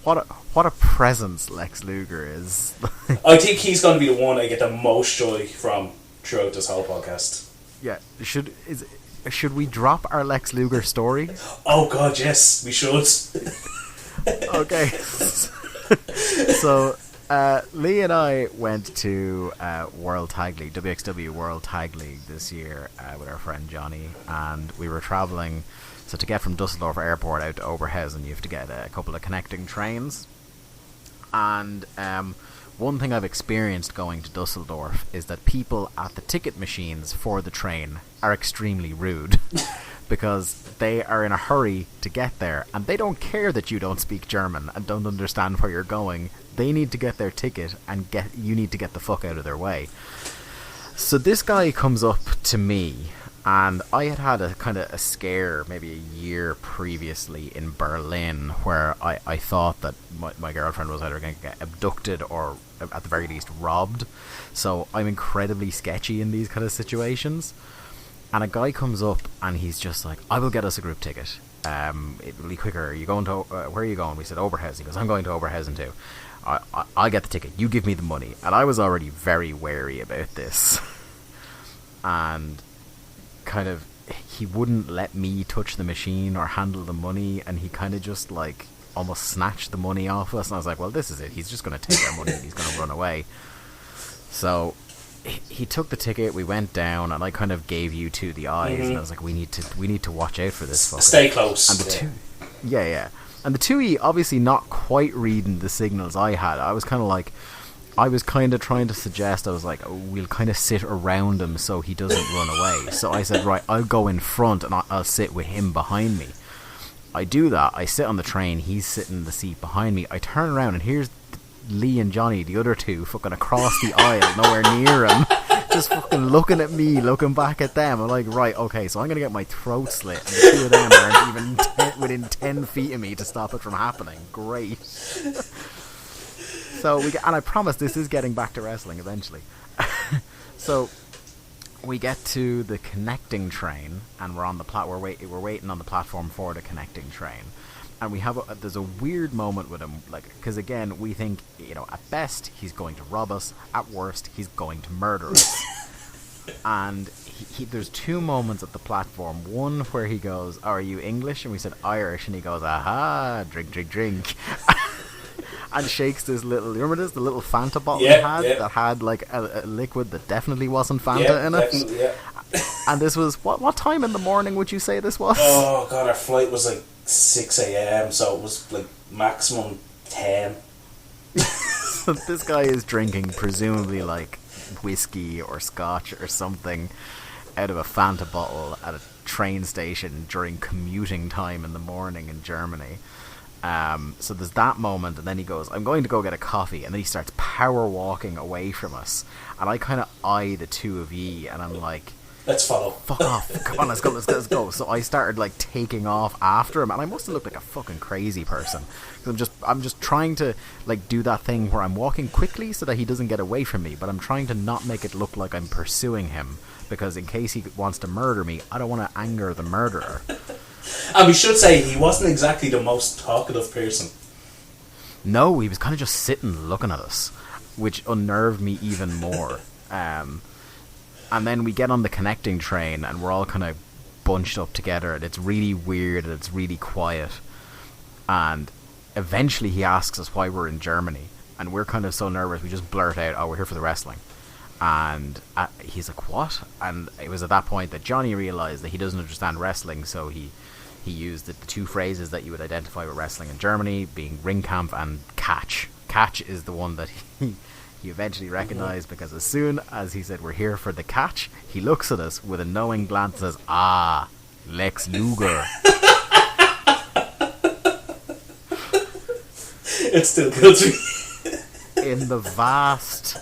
what a presence Lex Luger is. I think he's going to be the one I get the most joy from throughout this whole podcast. Yeah, should we drop our Lex Luger story? Oh God, yes, we should. Okay. So Lee and I went to World Tag League, WXW World Tag League this year with our friend Johnny, and we were traveling. So to get from Dusseldorf Airport out to Oberhausen, you have to get a couple of connecting trains. And one thing I've experienced going to Dusseldorf is that people at the ticket machines for the train are extremely rude. Because they are in a hurry to get there, and they don't care that you don't speak German and don't understand where you're going. They need to get their ticket, and you need to get the fuck out of their way. So this guy comes up to me, and I had a kind of a scare maybe a year previously in Berlin, where I thought that my girlfriend was either going to get abducted or at the very least robbed. So I'm incredibly sketchy in these kind of situations. And a guy comes up and he's just like, I will get us a group ticket. It will be quicker. Are you going to where are you going? We said Oberhausen. He goes, I'm going to Oberhausen too. I'll get the ticket. You give me the money. And I was already very wary about this. And kind of, he wouldn't let me touch the machine or handle the money. And he kind of just like almost snatched the money off us. And I was like, well, this is it. He's just going to take our money and he's going to run away. So he took the ticket, we went down, and I kind of gave you two the eyes, and I was like, we need to watch out for this fucker. Stay close. And and the 2E obviously not quite reading the signals I had. I was kind of trying to suggest, I was like, oh, we'll kind of sit around him so he doesn't run away. So I said, right, I'll go in front and I'll sit with him behind me. I do that, I sit on the train, he's sitting in the seat behind me. I turn around and here's Lee and Johnny, the other two, fucking across the aisle, nowhere near him, just fucking looking at me, looking back at them. I'm like, right, okay, so I'm going to get my throat slit, and the two of them aren't even within 10 feet of me to stop it from happening. Great. So and I promise this is getting back to wrestling eventually. So we get to the connecting train, and we're on the we're waiting on the platform for the connecting train. And we have there's a weird moment with him, like, because again we think, at best he's going to rob us, at worst he's going to murder us. And there's two moments at the platform. One where he goes, "Are you English?" and we said Irish, and he goes, "Aha, drink, drink, drink," and shakes this little. You remember this? The little Fanta bottle he had that had like a liquid that definitely wasn't Fanta in it. Yeah. And this was what time in the morning would you say this was? Oh God, our flight was like 6 a.m, so it was like maximum 10. So this guy is drinking presumably like whiskey or scotch or something out of a Fanta bottle at a train station during commuting time in the morning in Germany. So there's that moment, and then he goes, I'm going to go get a coffee, and then he starts power walking away from us, and I kind of eye the two of ye, and I'm like, let's follow. Fuck off. Come on, let's go. So I started like taking off after him, and I must have looked like a fucking crazy person. Cause I'm just trying to like do that thing where I'm walking quickly so that he doesn't get away from me, but I'm trying to not make it look like I'm pursuing him, because in case he wants to murder me, I don't want to anger the murderer. And we should say he wasn't exactly the most talkative person. No, he was kind of just sitting looking at us, which unnerved me even more. And then we get on the connecting train, and we're all kind of bunched up together, and it's really weird, and it's really quiet. And eventually he asks us why we're in Germany, and we're kind of so nervous, we just blurt out, oh, we're here for the wrestling. And he's like, what? And it was at that point that Johnny realised that he doesn't understand wrestling, so he used the two phrases that you would identify with wrestling in Germany, being Ringkampf and Catch. Catch is the one that he eventually recognised, because as soon as he said, we're here for the catch, he looks at us with a knowing glance and says, ah, Lex Luger. It still kills me. In the vast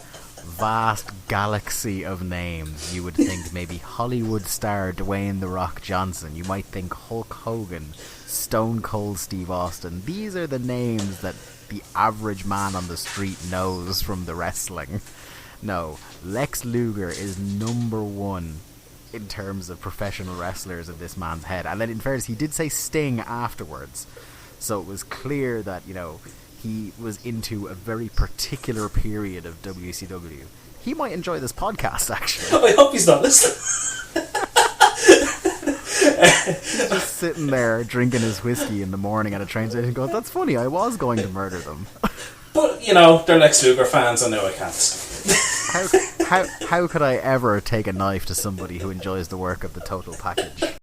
galaxy of names, you would think maybe Hollywood star Dwayne "The Rock" Johnson, you might think Hulk Hogan, Stone Cold Steve Austin. These are the names that the average man on the street knows from the wrestling. No, Lex Luger is number one in terms of professional wrestlers in this man's head. And then in fairness, he did say Sting afterwards, so it was clear that, he was into a very particular period of WCW. He might enjoy this podcast, actually. I hope he's not listening. He's just sitting there drinking his whiskey in the morning at a train station going, that's funny, I was going to murder them. But, they're Lex Luger fans, I know I can't. How could I ever take a knife to somebody who enjoys the work of the Total Package?